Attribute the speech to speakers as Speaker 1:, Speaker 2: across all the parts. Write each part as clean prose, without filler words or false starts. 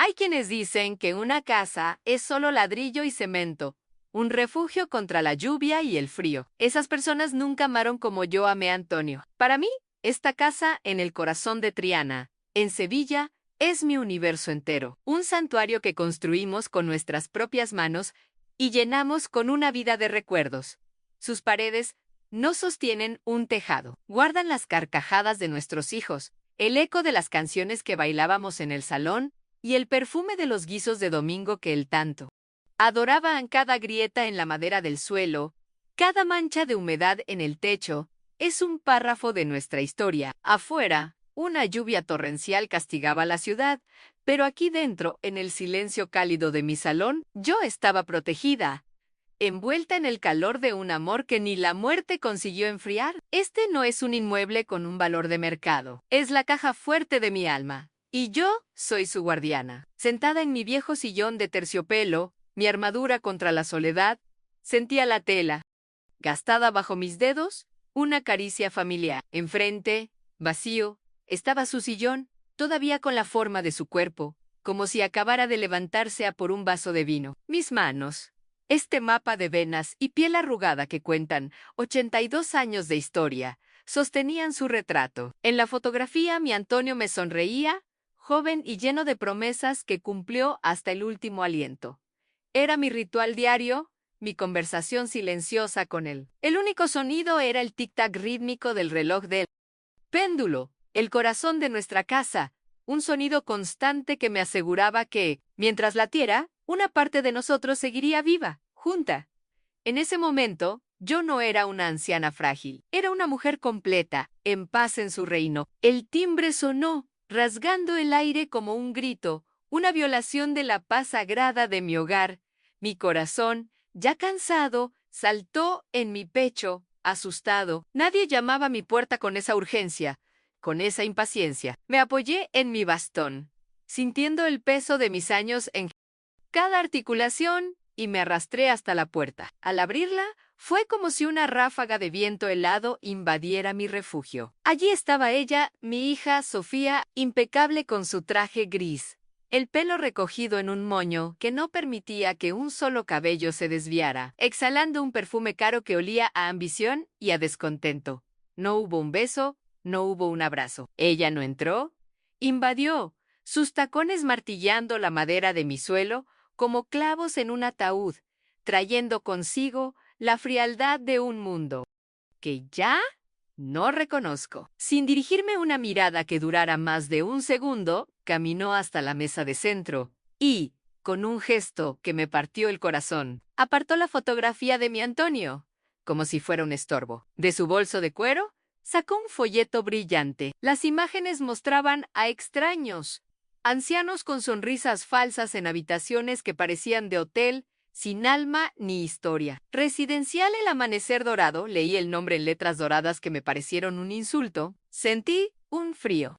Speaker 1: Hay quienes dicen que una casa es solo ladrillo y cemento, un refugio contra la lluvia y el frío. Esas personas nunca amaron como yo amé a Antonio. Para mí, esta casa en el corazón de Triana, en Sevilla, es mi universo entero. Un santuario que construimos con nuestras propias manos y llenamos con una vida de recuerdos. Sus paredes no sostienen un tejado, guardan las carcajadas de nuestros hijos, el eco de las canciones que bailábamos en el salón y el perfume de los guisos de domingo que él tanto adoraban. Cada grieta en la madera del suelo, cada mancha de humedad en el techo, es un párrafo de nuestra historia. Afuera, una lluvia torrencial castigaba la ciudad, pero aquí dentro, en el silencio cálido de mi salón, yo estaba protegida, envuelta en el calor de un amor que ni la muerte consiguió enfriar. Este no es un inmueble con un valor de mercado, es la caja fuerte de mi alma, y yo soy su guardiana. Sentada en mi viejo sillón de terciopelo, mi armadura contra la soledad, sentía la tela, gastada bajo mis dedos, una caricia familiar. Enfrente, vacío, estaba su sillón, todavía con la forma de su cuerpo, como si acabara de levantarse a por un vaso de vino. Mis manos, este mapa de venas y piel arrugada que cuentan 82 años de historia, sostenían su retrato. En la fotografía, mi Antonio me sonreía, joven y lleno de promesas que cumplió hasta el último aliento. Era mi ritual diario, mi conversación silenciosa con él. El único sonido era el tic-tac rítmico del reloj del péndulo, el corazón de nuestra casa, un sonido constante que me aseguraba que, mientras latiera, una parte de nosotros seguiría viva, junta. En ese momento, yo no era una anciana frágil, era una mujer completa, en paz en su reino. El timbre sonó, rasgando el aire como un grito, una violación de la paz sagrada de mi hogar. Mi corazón, ya cansado, saltó en mi pecho, asustado. Nadie llamaba a mi puerta con esa urgencia, con esa impaciencia. Me apoyé en mi bastón, sintiendo el peso de mis años en cada articulación, y me arrastré hasta la puerta. Al abrirla, fue como si una ráfaga de viento helado invadiera mi refugio. Allí estaba ella, mi hija Sofía, impecable con su traje gris, el pelo recogido en un moño que no permitía que un solo cabello se desviara, exhalando un perfume caro que olía a ambición y a descontento. No hubo un beso, no hubo un abrazo. Ella no entró, invadió, sus tacones martillando la madera de mi suelo como clavos en un ataúd, trayendo consigo la frialdad de un mundo que ya no reconozco. Sin dirigirme una mirada que durara más de un segundo, caminó hasta la mesa de centro y, con un gesto que me partió el corazón, apartó la fotografía de mi Antonio, como si fuera un estorbo. De su bolso de cuero, sacó un folleto brillante. Las imágenes mostraban a extraños, ancianos con sonrisas falsas en habitaciones que parecían de hotel, sin alma ni historia. Residencial El Amanecer Dorado, leí el nombre en letras doradas que me parecieron un insulto. Sentí un frío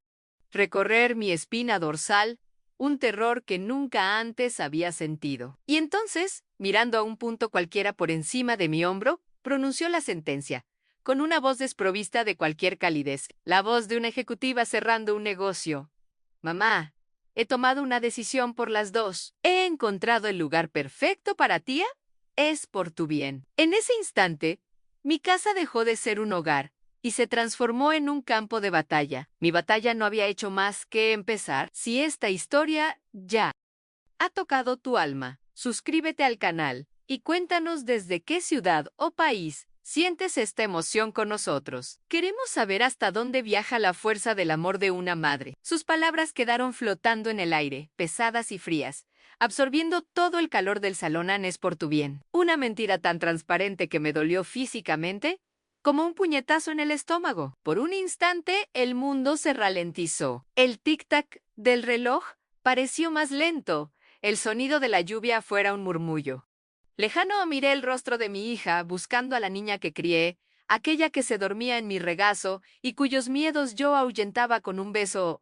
Speaker 1: recorrer mi espina dorsal, un terror que nunca antes había sentido. Y entonces, mirando a un punto cualquiera por encima de mi hombro, pronunció la sentencia, con una voz desprovista de cualquier calidez, la voz de una ejecutiva cerrando un negocio. Mamá, he tomado una decisión por las dos. He encontrado el lugar perfecto para ti. Es por tu bien. En ese instante, mi casa dejó de ser un hogar y se transformó en un campo de batalla. Mi batalla no había hecho más que empezar. Si esta historia ya ha tocado tu alma, suscríbete al canal y cuéntanos desde qué ciudad o país sientes esta emoción con nosotros. Queremos saber hasta dónde viaja la fuerza del amor de una madre. Sus palabras quedaron flotando en el aire, pesadas y frías, absorbiendo todo el calor del salón. Es por tu bien. Una mentira tan transparente que me dolió físicamente, como un puñetazo en el estómago. Por un instante, el mundo se ralentizó. El tic-tac del reloj pareció más lento. El sonido de la lluvia afuera un murmullo. Lejano miré el rostro de mi hija, buscando a la niña que crié, aquella que se dormía en mi regazo y cuyos miedos yo ahuyentaba con un beso.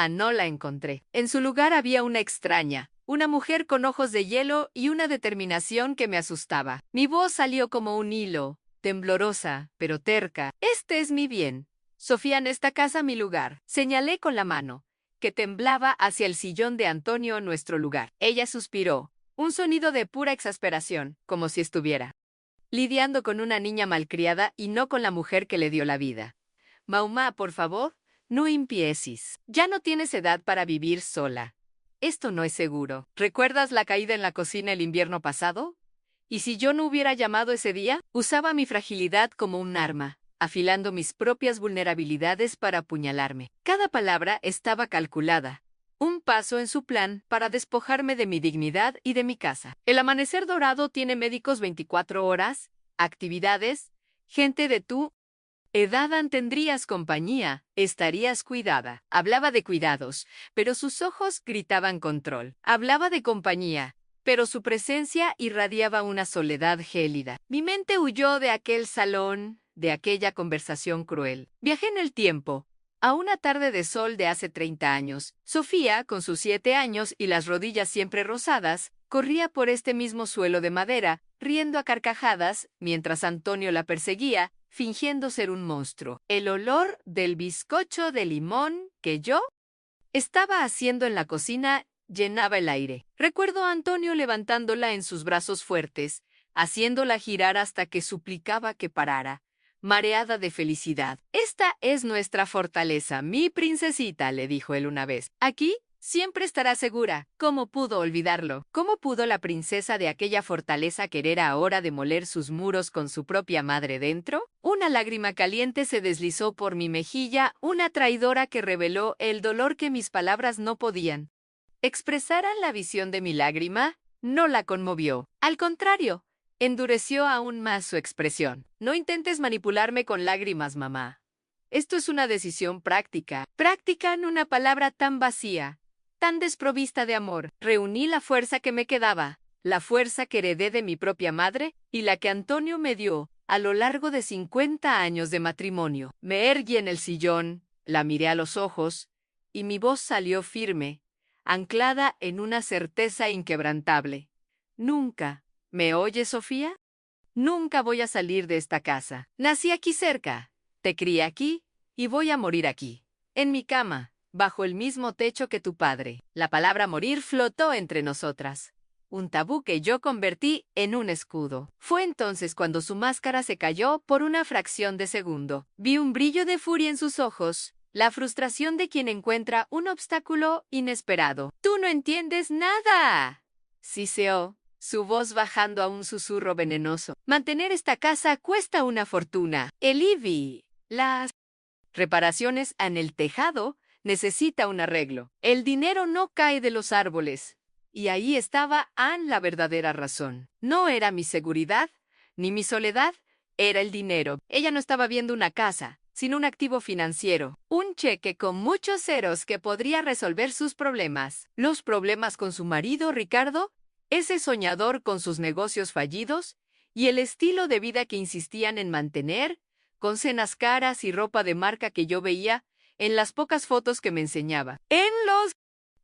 Speaker 1: No la encontré. En su lugar había una extraña, una mujer con ojos de hielo y una determinación que me asustaba. Mi voz salió como un hilo, temblorosa, pero terca. Este es mi bien. Sofía, en esta casa mi lugar. Señalé con la mano, que temblaba hacia el sillón de Antonio en nuestro lugar. Ella suspiró, un sonido de pura exasperación, como si estuviera lidiando con una niña malcriada y no con la mujer que le dio la vida. Mamá, por favor, no empieces. Ya no tienes edad para vivir sola. Esto no es seguro. ¿Recuerdas la caída en la cocina el invierno pasado? ¿Y si yo no hubiera llamado ese día? Usaba mi fragilidad como un arma, afilando mis propias vulnerabilidades para apuñalarme. Cada palabra estaba calculada. Un paso en su plan para despojarme de mi dignidad y de mi casa. El Amanecer Dorado tiene médicos 24 horas, actividades, gente de tu edad tendrías compañía, estarías cuidada. Hablaba de cuidados, pero sus ojos gritaban control. Hablaba de compañía, pero su presencia irradiaba una soledad gélida. Mi mente huyó de aquel salón, de aquella conversación cruel. Viajé en el tiempo. A una tarde de sol de hace 30 años, Sofía, con sus 7 años y las rodillas siempre rosadas, corría por este mismo suelo de madera, riendo a carcajadas, mientras Antonio la perseguía, fingiendo ser un monstruo. El olor del bizcocho de limón que yo estaba haciendo en la cocina llenaba el aire. Recuerdo a Antonio levantándola en sus brazos fuertes, haciéndola girar hasta que suplicaba que parara, mareada de felicidad. «Esta es nuestra fortaleza, mi princesita», le dijo él una vez. «Aquí siempre estará segura». ¿Cómo pudo olvidarlo? ¿Cómo pudo la princesa de aquella fortaleza querer ahora demoler sus muros con su propia madre dentro? Una lágrima caliente se deslizó por mi mejilla, una traidora que reveló el dolor que mis palabras no podían expresar. La visión de mi lágrima no la conmovió. Al contrario, endureció aún más su expresión. «No intentes manipularme con lágrimas, mamá. Esto es una decisión práctica. Práctica en una palabra tan vacía, tan desprovista de amor. Reuní la fuerza que me quedaba, la fuerza que heredé de mi propia madre y la que Antonio me dio a lo largo de 50 años de matrimonio. Me erguí en el sillón, la miré a los ojos y mi voz salió firme, anclada en una certeza inquebrantable. Nunca. ¿Me oyes, Sofía? Nunca voy a salir de esta casa. Nací aquí cerca, te crié aquí y voy a morir aquí. En mi cama, bajo el mismo techo que tu padre. La palabra morir flotó entre nosotras. Un tabú que yo convertí en un escudo. Fue entonces cuando su máscara se cayó por una fracción de segundo. Vi un brillo de furia en sus ojos, la frustración de quien encuentra un obstáculo inesperado. «¡Tú no entiendes nada!», siseó, su voz bajando a un susurro venenoso. «Mantener esta casa cuesta una fortuna. El IVI, las reparaciones en el tejado, necesita un arreglo. El dinero no cae de los árboles». Y ahí estaba Anne, la verdadera razón. No era mi seguridad, ni mi soledad, era el dinero. Ella no estaba viendo una casa, sino un activo financiero. Un cheque con muchos ceros que podría resolver sus problemas. Los problemas con su marido, Ricardo, ese soñador con sus negocios fallidos, y el estilo de vida que insistían en mantener, con cenas caras y ropa de marca que yo veía en las pocas fotos que me enseñaba. En los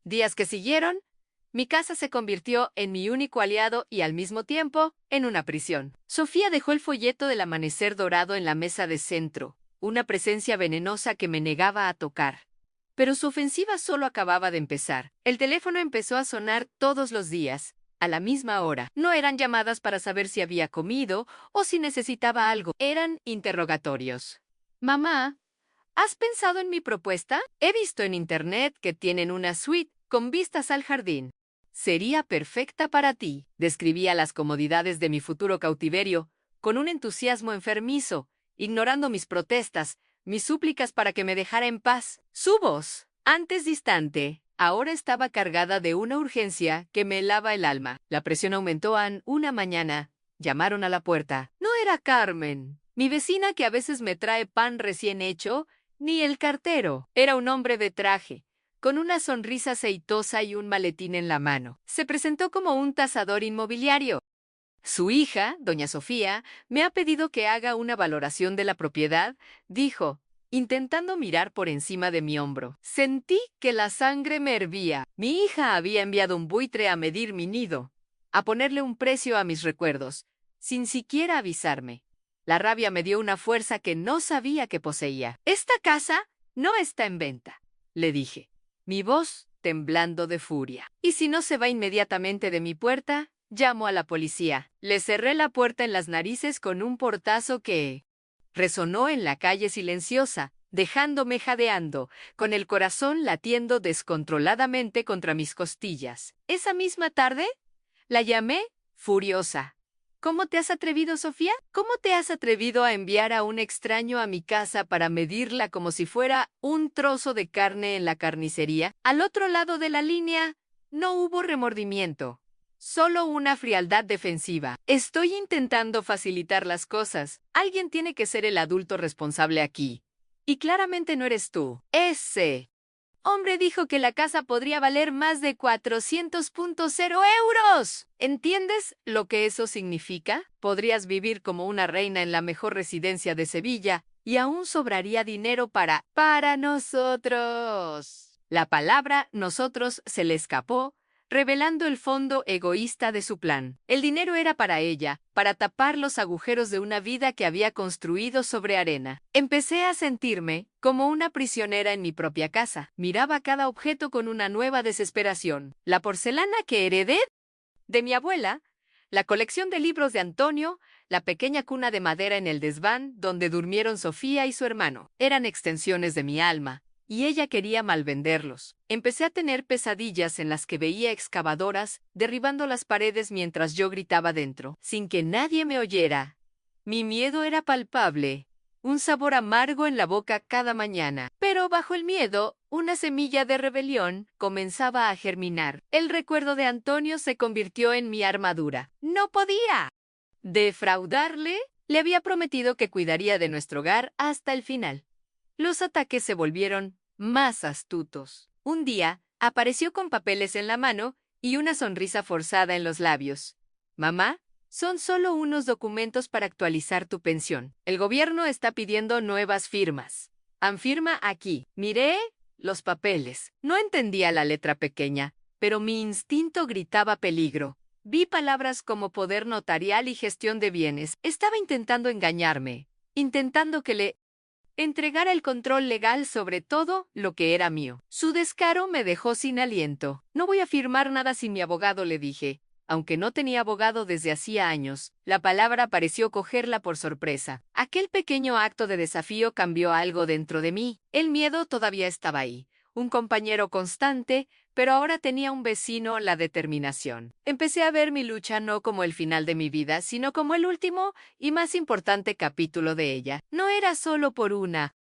Speaker 1: días que siguieron, mi casa se convirtió en mi único aliado y al mismo tiempo en una prisión. Sofía dejó el folleto del Amanecer Dorado en la mesa de centro, una presencia venenosa que me negaba a tocar. Pero su ofensiva solo acababa de empezar. El teléfono empezó a sonar todos los días, a la misma hora. No eran llamadas para saber si había comido o si necesitaba algo. Eran interrogatorios. «Mamá, ¿has pensado en mi propuesta? He visto en internet que tienen una suite con vistas al jardín. Sería perfecta para ti». Describía las comodidades de mi futuro cautiverio con un entusiasmo enfermizo, ignorando mis protestas, mis súplicas para que me dejara en paz. Su voz, antes distante, ahora estaba cargada de una urgencia que me helaba el alma. La presión aumentó. Una mañana, llamaron a la puerta. No era Carmen, mi vecina que a veces me trae pan recién hecho, ni el cartero. Era un hombre de traje, con una sonrisa aceitosa y un maletín en la mano. Se presentó como un tasador inmobiliario. «Su hija, doña Sofía, me ha pedido que haga una valoración de la propiedad», dijo, intentando mirar por encima de mi hombro. Sentí que la sangre me hervía. Mi hija había enviado un buitre a medir mi nido, a ponerle un precio a mis recuerdos, sin siquiera avisarme. La rabia me dio una fuerza que no sabía que poseía. «Esta casa no está en venta», le dije. mi voz temblando de furia. Y si no se va inmediatamente de mi puerta, llamo a la policía. Le cerré la puerta en las narices con un portazo que resonó en la calle silenciosa, dejándome jadeando, con el corazón latiendo descontroladamente contra mis costillas. Esa misma tarde, la llamé furiosa. ¿Cómo te has atrevido, Sofía? ¿Cómo te has atrevido a enviar a un extraño a mi casa para medirla como si fuera un trozo de carne en la carnicería? Al otro lado de la línea, no hubo remordimiento. Solo una frialdad defensiva. Estoy intentando facilitar las cosas. Alguien tiene que ser el adulto responsable aquí. Y claramente no eres tú. Ese hombre dijo que la casa podría valer más de 400.0 euros. ¿Entiendes lo que eso significa? Podrías vivir como una reina en la mejor residencia de Sevilla y aún sobraría dinero para nosotros. La palabra nosotros se le escapó, revelando el fondo egoísta de su plan. El dinero era para ella, para tapar los agujeros de una vida que había construido sobre arena. Empecé a sentirme como una prisionera en mi propia casa. Miraba cada objeto con una nueva desesperación. La porcelana que heredé de mi abuela, la colección de libros de Antonio, la pequeña cuna de madera en el desván donde durmieron Sofía y su hermano. Eran extensiones de mi alma. Y ella quería malvenderlos. Empecé a tener pesadillas en las que veía excavadoras derribando las paredes mientras yo gritaba dentro, sin que nadie me oyera. Mi miedo era palpable, un sabor amargo en la boca cada mañana. Pero bajo el miedo, una semilla de rebelión comenzaba a germinar. El recuerdo de Antonio se convirtió en mi armadura. No podía defraudarle. Le había prometido que cuidaría de nuestro hogar hasta el final. Los ataques se volvieron más astutos. Un día, apareció con papeles en la mano y una sonrisa forzada en los labios. Mamá, son solo unos documentos para actualizar tu pensión. El gobierno está pidiendo nuevas firmas. Firma aquí. Miré los papeles. No entendía la letra pequeña, pero mi instinto gritaba peligro. Vi palabras como poder notarial y gestión de bienes. Estaba intentando engañarme, intentando que le entregara el control legal sobre todo lo que era mío. Su descaro me dejó sin aliento. No voy a firmar nada sin mi abogado, le dije. Aunque no tenía abogado desde hacía años, la palabra pareció cogerla por sorpresa. Aquel pequeño acto de desafío cambió algo dentro de mí. El miedo todavía estaba ahí, un compañero constante, pero ahora tenía un vecino, la determinación. Empecé a ver mi lucha no como el final de mi vida, sino como el último y más importante capítulo de ella. No era solo por una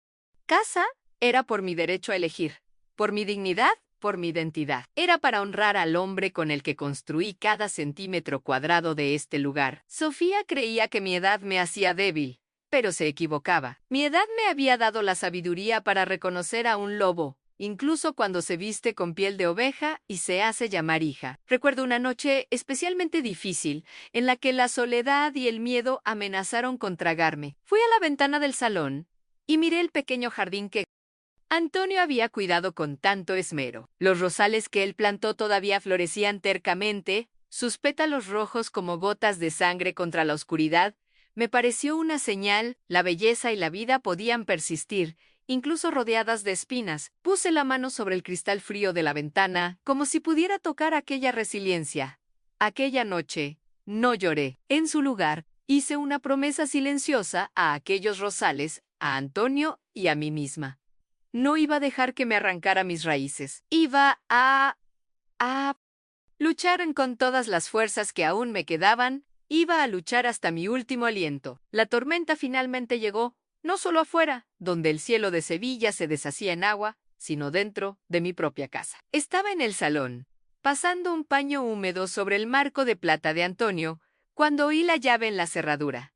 Speaker 1: casa, era por mi derecho a elegir, por mi dignidad, por mi identidad. Era para honrar al hombre con el que construí cada centímetro cuadrado de este lugar. Sofía creía que mi edad me hacía débil, pero se equivocaba. Mi edad me había dado la sabiduría para reconocer a un lobo, incluso cuando se viste con piel de oveja y se hace llamar hija. Recuerdo una noche especialmente difícil, en la que la soledad y el miedo amenazaron con tragarme. Fui a la ventana del salón y miré el pequeño jardín que Antonio había cuidado con tanto esmero. Los rosales que él plantó todavía florecían tercamente, sus pétalos rojos como gotas de sangre contra la oscuridad. Me pareció una señal, la belleza y la vida podían persistir, incluso rodeadas de espinas. Puse la mano sobre el cristal frío de la ventana, como si pudiera tocar aquella resiliencia. Aquella noche, no lloré. En su lugar, hice una promesa silenciosa a aquellos rosales, a Antonio y a mí misma. No iba a dejar que me arrancara mis raíces. Iba a luchar con todas las fuerzas que aún me quedaban. Iba a luchar hasta mi último aliento. La tormenta finalmente llegó, no solo afuera, donde el cielo de Sevilla se deshacía en agua, sino dentro de mi propia casa. Estaba en el salón, pasando un paño húmedo sobre el marco de plata de Antonio, cuando oí la llave en la cerradura.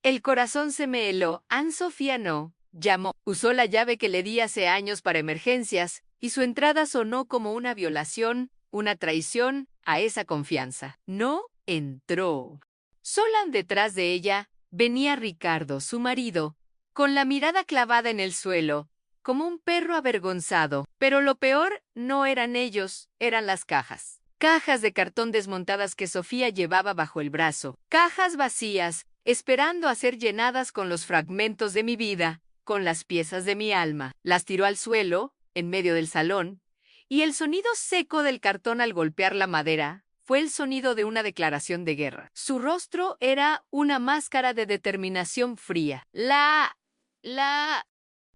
Speaker 1: El corazón se me heló. Sofía no llamó. Usó la llave que le di hace años para emergencias, y su entrada sonó como una violación, una traición a esa confianza. No entró. Sola detrás de ella venía Ricardo, su marido, con la mirada clavada en el suelo, como un perro avergonzado. Pero lo peor no eran ellos, eran las cajas. Cajas de cartón desmontadas que Sofía llevaba bajo el brazo. Cajas vacías, esperando a ser llenadas con los fragmentos de mi vida, con las piezas de mi alma. Las tiró al suelo, en medio del salón, y el sonido seco del cartón al golpear la madera fue el sonido de una declaración de guerra. Su rostro era una máscara de determinación fría. La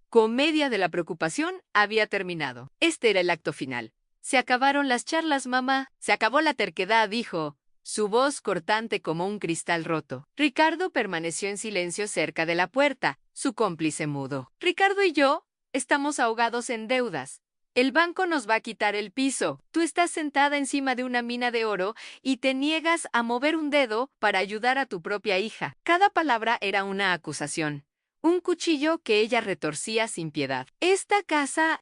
Speaker 1: comedia de la preocupación había terminado. Este era el acto final. Se acabaron las charlas, mamá. Se acabó la terquedad, dijo, su voz cortante como un cristal roto. Ricardo permaneció en silencio cerca de la puerta, su cómplice mudo. Ricardo y yo estamos ahogados en deudas. El banco nos va a quitar el piso. Tú estás sentada encima de una mina de oro y te niegas a mover un dedo para ayudar a tu propia hija. Cada palabra era una acusación. Un cuchillo que ella retorcía sin piedad. ¿Esta casa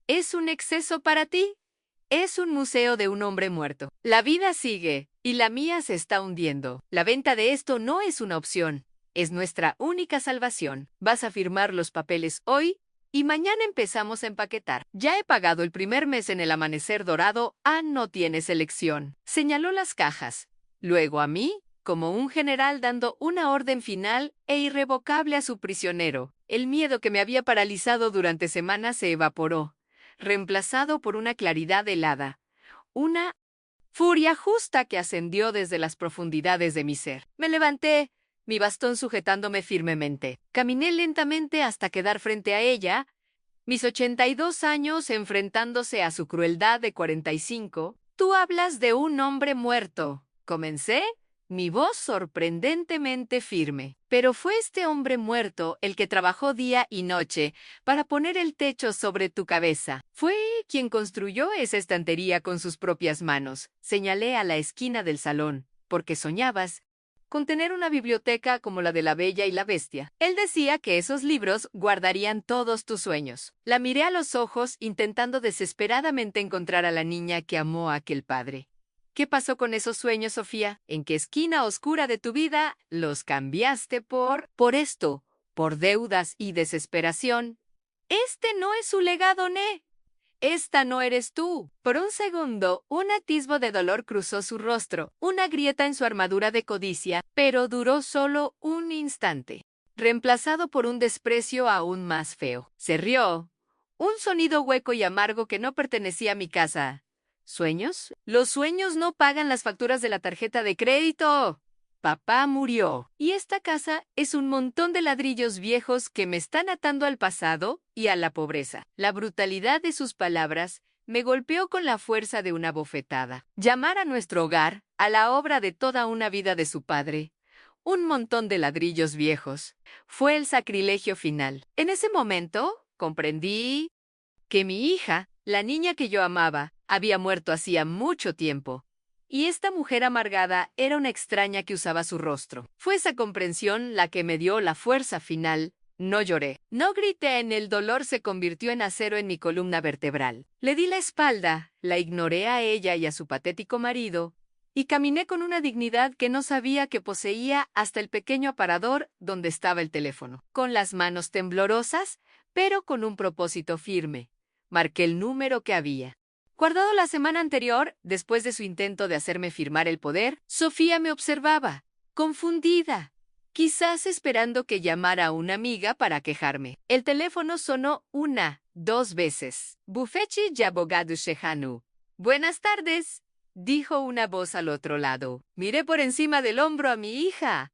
Speaker 1: es un exceso para ti? Es un museo de un hombre muerto. La vida sigue, y la mía se está hundiendo. La venta de esto no es una opción. Es nuestra única salvación. Vas a firmar los papeles hoy, y mañana empezamos a empaquetar. Ya he pagado el primer mes en el Amanecer Dorado. No tienes elección. Señaló las cajas. Luego a mí, como un general dando una orden final e irrevocable a su prisionero. El miedo que me había paralizado durante semanas se evaporó, reemplazado por una claridad helada, una furia justa que ascendió desde las profundidades de mi ser. Me levanté, mi bastón sujetándome firmemente. Caminé lentamente hasta quedar frente a ella, mis 82 años enfrentándose a su crueldad de 45. Tú hablas de un hombre muerto. Comencé, mi voz sorprendentemente firme. Pero fue este hombre muerto el que trabajó día y noche para poner el techo sobre tu cabeza. Fue quien construyó esa estantería con sus propias manos. Señalé a la esquina del salón, porque soñabas con tener una biblioteca como la de La Bella y la Bestia. Él decía que esos libros guardarían todos tus sueños. La miré a los ojos intentando desesperadamente encontrar a la niña que amó a aquel padre. ¿Qué pasó con esos sueños, Sofía? ¿En qué esquina oscura de tu vida los cambiaste por esto, por deudas y desesperación? Este no es su legado, Ne. Esta no eres tú. Por un segundo, un atisbo de dolor cruzó su rostro, una grieta en su armadura de codicia, pero duró solo un instante, reemplazado por un desprecio aún más feo. Se rió, un sonido hueco y amargo que no pertenecía a mi casa. ¿Sueños? Los sueños no pagan las facturas de la tarjeta de crédito. Papá murió. Y esta casa es un montón de ladrillos viejos que me están atando al pasado y a la pobreza. La brutalidad de sus palabras me golpeó con la fuerza de una bofetada. Llamar a nuestro hogar, a la obra de toda una vida de su padre, un montón de ladrillos viejos, fue el sacrilegio final. En ese momento, comprendí que mi hija, la niña que yo amaba, había muerto hacía mucho tiempo. Y esta mujer amargada era una extraña que usaba su rostro. Fue esa comprensión la que me dio la fuerza final. No lloré. No grité, el dolor se convirtió en acero en mi columna vertebral. Le di la espalda, la ignoré a ella y a su patético marido, y caminé con una dignidad que no sabía que poseía hasta el pequeño aparador donde estaba el teléfono. Con las manos temblorosas, pero con un propósito firme, marqué el número que había guardado la semana anterior. Después de su intento de hacerme firmar el poder, Sofía me observaba, confundida, quizás esperando que llamara a una amiga para quejarme. El teléfono sonó 1, 2 veces. Bufechi y abogado Shehanu. Buenas tardes, dijo una voz al otro lado. Miré por encima del hombro a mi hija,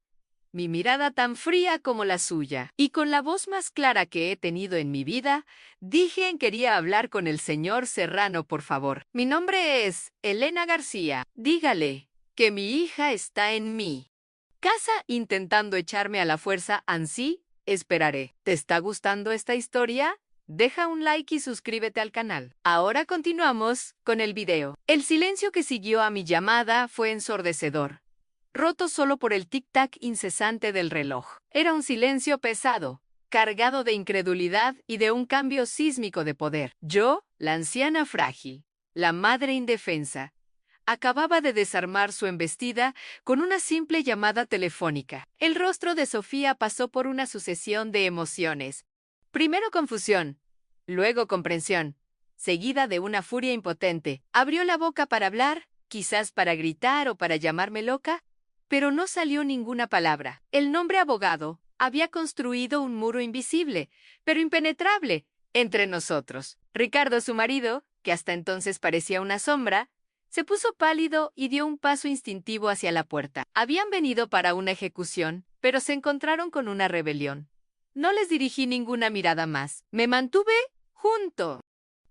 Speaker 1: mi mirada tan fría como la suya, y con la voz más clara que he tenido en mi vida, dije que quería hablar con el señor Serrano, por favor. Mi nombre es Elena García. Dígale que mi hija está en mi casa intentando echarme a la fuerza. Ansí, esperaré. ¿Te está gustando esta historia? Deja un like y suscríbete al canal. Ahora continuamos con el video. El silencio que siguió a mi llamada fue ensordecedor, roto solo por el tic-tac incesante del reloj. Era un silencio pesado, cargado de incredulidad y de un cambio sísmico de poder. Yo, la anciana frágil, la madre indefensa, acababa de desarmar su embestida con una simple llamada telefónica. El rostro de Sofía pasó por una sucesión de emociones. Primero confusión, luego comprensión, seguida de una furia impotente. Abrió la boca para hablar, quizás para gritar o para llamarme loca, pero no salió ninguna palabra. El nombre abogado había construido un muro invisible, pero impenetrable, entre nosotros. Ricardo, su marido, que hasta entonces parecía una sombra, se puso pálido y dio un paso instintivo hacia la puerta. Habían venido para una ejecución, pero se encontraron con una rebelión. No les dirigí ninguna mirada más. Me mantuve junto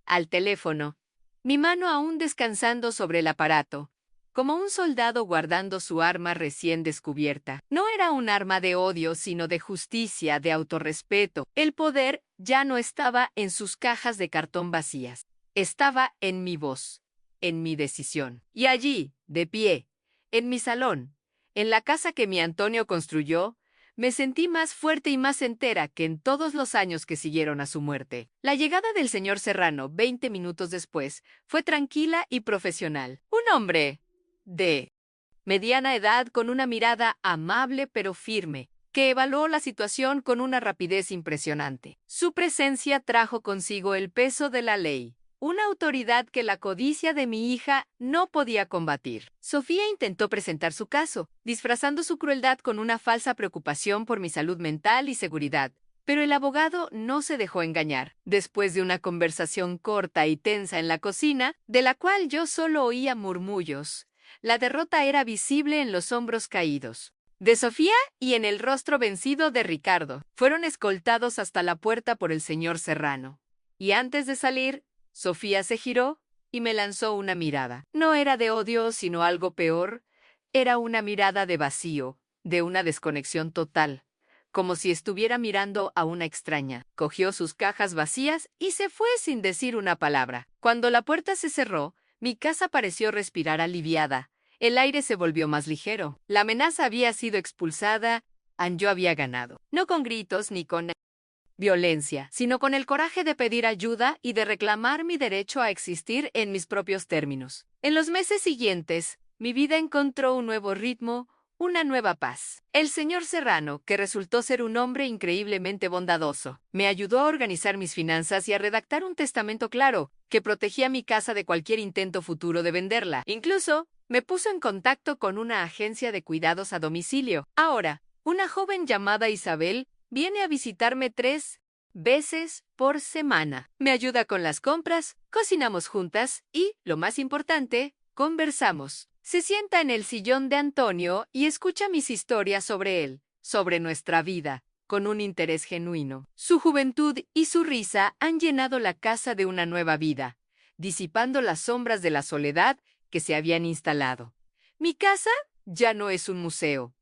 Speaker 1: al teléfono, mi mano aún descansando sobre el aparato, como un soldado guardando su arma recién descubierta. No era un arma de odio, sino de justicia, de autorrespeto. El poder ya no estaba en sus cajas de cartón vacías. Estaba en mi voz, en mi decisión. Y allí, de pie, en mi salón, en la casa que mi Antonio construyó, me sentí más fuerte y más entera que en todos los años que siguieron a su muerte. La llegada del señor Serrano, 20 minutos después, fue tranquila y profesional. Un hombre de mediana edad con una mirada amable pero firme, que evaluó la situación con una rapidez impresionante. Su presencia trajo consigo el peso de la ley, una autoridad que la codicia de mi hija no podía combatir. Sofía intentó presentar su caso, disfrazando su crueldad con una falsa preocupación por mi salud mental y seguridad. Pero el abogado no se dejó engañar. Después de una conversación corta y tensa en la cocina, de la cual yo solo oía murmullos, la derrota era visible en los hombros caídos de Sofía y en el rostro vencido de Ricardo. Fueron escoltados hasta la puerta por el señor Serrano. Y antes de salir, Sofía se giró y me lanzó una mirada. No era de odio, sino algo peor. Era una mirada de vacío, de una desconexión total, como si estuviera mirando a una extraña. Cogió sus cajas vacías y se fue sin decir una palabra. Cuando la puerta se cerró, mi casa pareció respirar aliviada. El aire se volvió más ligero. La amenaza había sido expulsada, yo había ganado. No con gritos ni con violencia, sino con el coraje de pedir ayuda y de reclamar mi derecho a existir en mis propios términos. En los meses siguientes, mi vida encontró un nuevo ritmo, una nueva paz. El señor Serrano, que resultó ser un hombre increíblemente bondadoso, me ayudó a organizar mis finanzas y a redactar un testamento claro que protegía mi casa de cualquier intento futuro de venderla. Incluso, me puso en contacto con una agencia de cuidados a domicilio. Ahora, una joven llamada Isabel viene a visitarme 3 veces por semana. Me ayuda con las compras, cocinamos juntas y, lo más importante, conversamos. Se sienta en el sillón de Antonio y escucha mis historias sobre él, sobre nuestra vida, con un interés genuino. Su juventud y su risa han llenado la casa de una nueva vida, disipando las sombras de la soledad que se habían instalado. Mi casa ya no es un museo.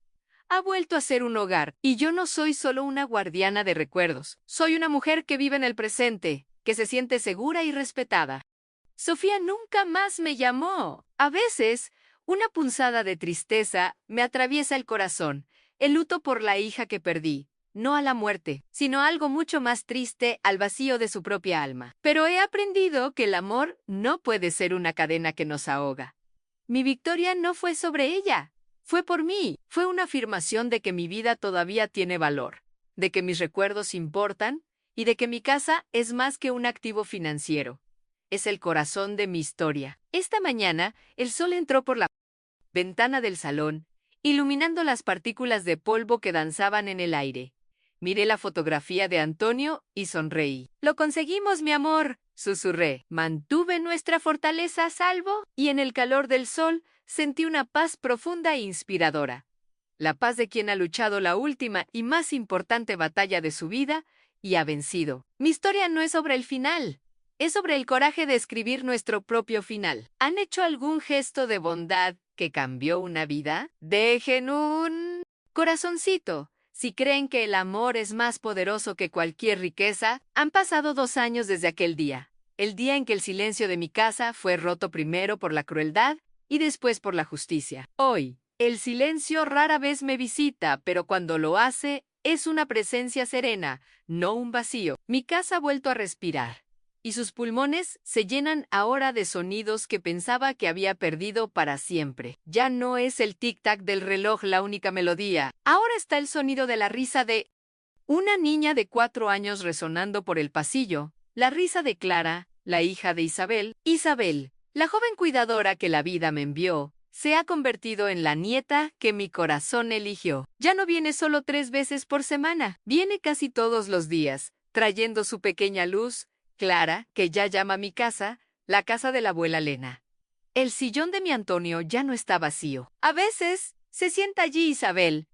Speaker 1: Ha vuelto a ser un hogar, y yo no soy solo una guardiana de recuerdos. Soy una mujer que vive en el presente, que se siente segura y respetada. Sofía nunca más me llamó. A veces, una punzada de tristeza me atraviesa el corazón, el luto por la hija que perdí, no a la muerte, sino a algo mucho más triste, al vacío de su propia alma. Pero he aprendido que el amor no puede ser una cadena que nos ahoga. Mi victoria no fue sobre ella. Fue por mí. Fue una afirmación de que mi vida todavía tiene valor, de que mis recuerdos importan y de que mi casa es más que un activo financiero. Es el corazón de mi historia. Esta mañana, el sol entró por la ventana del salón, iluminando las partículas de polvo que danzaban en el aire. Miré la fotografía de Antonio y sonreí. «Lo conseguimos, mi amor», susurré. Mantuve nuestra fortaleza a salvo y en el calor del sol sentí una paz profunda e inspiradora. La paz de quien ha luchado la última y más importante batalla de su vida y ha vencido. Mi historia no es sobre el final. Es sobre el coraje de escribir nuestro propio final. ¿Han hecho algún gesto de bondad que cambió una vida? Dejen un corazoncito si creen que el amor es más poderoso que cualquier riqueza. Han pasado 2 años desde aquel día. El día en que el silencio de mi casa fue roto primero por la crueldad y después por la justicia. Hoy, el silencio rara vez me visita, pero cuando lo hace, es una presencia serena, no un vacío. Mi casa ha vuelto a respirar, y sus pulmones se llenan ahora de sonidos que pensaba que había perdido para siempre. Ya no es el tic-tac del reloj la única melodía. Ahora está el sonido de la risa de una niña de 4 años resonando por el pasillo, la risa de Clara, la hija de Isabel. Isabel, la joven cuidadora que la vida me envió, se ha convertido en la nieta que mi corazón eligió. Ya no viene solo 3 veces por semana, viene casi todos los días, trayendo su pequeña luz. Clara, que ya llama a mi casa, La casa de la abuela Lena. El sillón de mi Antonio ya no está vacío. A veces se sienta allí Isabel,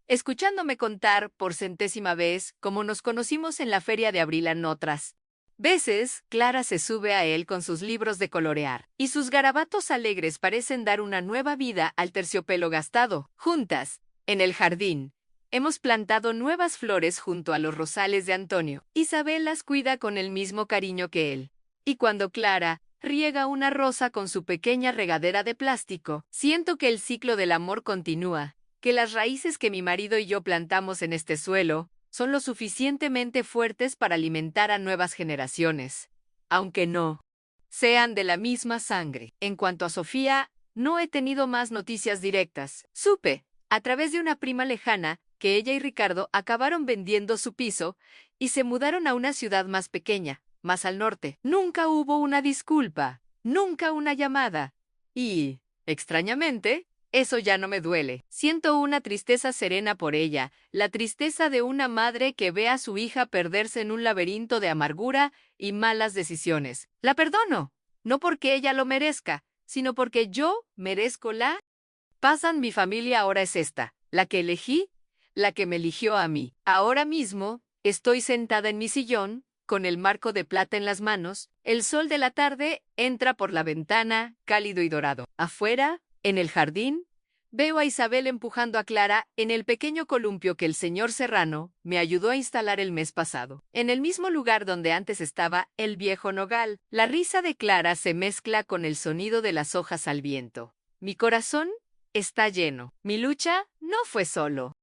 Speaker 1: escuchándome contar por centésima vez cómo nos conocimos en la feria de abril en otras. Veces, Clara se sube a él con sus libros de colorear, y sus garabatos alegres parecen dar una nueva vida al terciopelo gastado. Juntas, en el jardín, hemos plantado nuevas flores junto a los rosales de Antonio. Isabel las cuida con el mismo cariño que él. Y cuando Clara riega una rosa con su pequeña regadera de plástico, siento que el ciclo del amor continúa, que las raíces que mi marido y yo plantamos en este suelo son lo suficientemente fuertes para alimentar a nuevas generaciones, aunque no sean de la misma sangre. En cuanto a Sofía, no he tenido más noticias directas. Supe, a través de una prima lejana, que ella y Ricardo acabaron vendiendo su piso y se mudaron a una ciudad más pequeña, más al norte. Nunca hubo una disculpa, nunca una llamada. Y, extrañamente, eso ya no me duele. Siento una tristeza serena por ella, la tristeza de una madre que ve a su hija perderse en un laberinto de amargura y malas decisiones. La perdono, no porque ella lo merezca, sino porque yo merezco la paz. Mi familia ahora es esta, la que elegí, la que me eligió a mí. Ahora mismo, estoy sentada en mi sillón, con el marco de plata en las manos, el sol de la tarde entra por la ventana, cálido y dorado. Afuera, en el jardín, veo a Isabel empujando a Clara en el pequeño columpio que el señor Serrano me ayudó a instalar el mes pasado. En el mismo lugar donde antes estaba el viejo nogal, la risa de Clara se mezcla con el sonido de las hojas al viento. Mi corazón está lleno. Mi lucha no fue solo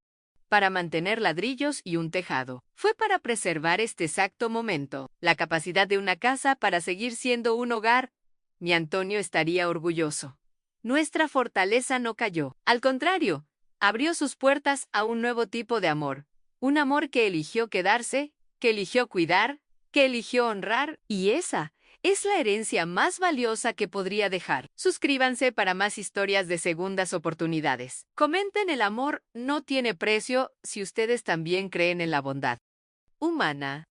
Speaker 1: para mantener ladrillos y un tejado. Fue para preservar este exacto momento, la capacidad de una casa para seguir siendo un hogar. Mi Antonio estaría orgulloso. Nuestra fortaleza no cayó. Al contrario, abrió sus puertas a un nuevo tipo de amor. Un amor que eligió quedarse, que eligió cuidar, que eligió honrar, y esa es la herencia más valiosa que podría dejar. Suscríbanse para más historias de segundas oportunidades. Comenten, el amor no tiene precio si ustedes también creen en la bondad humana.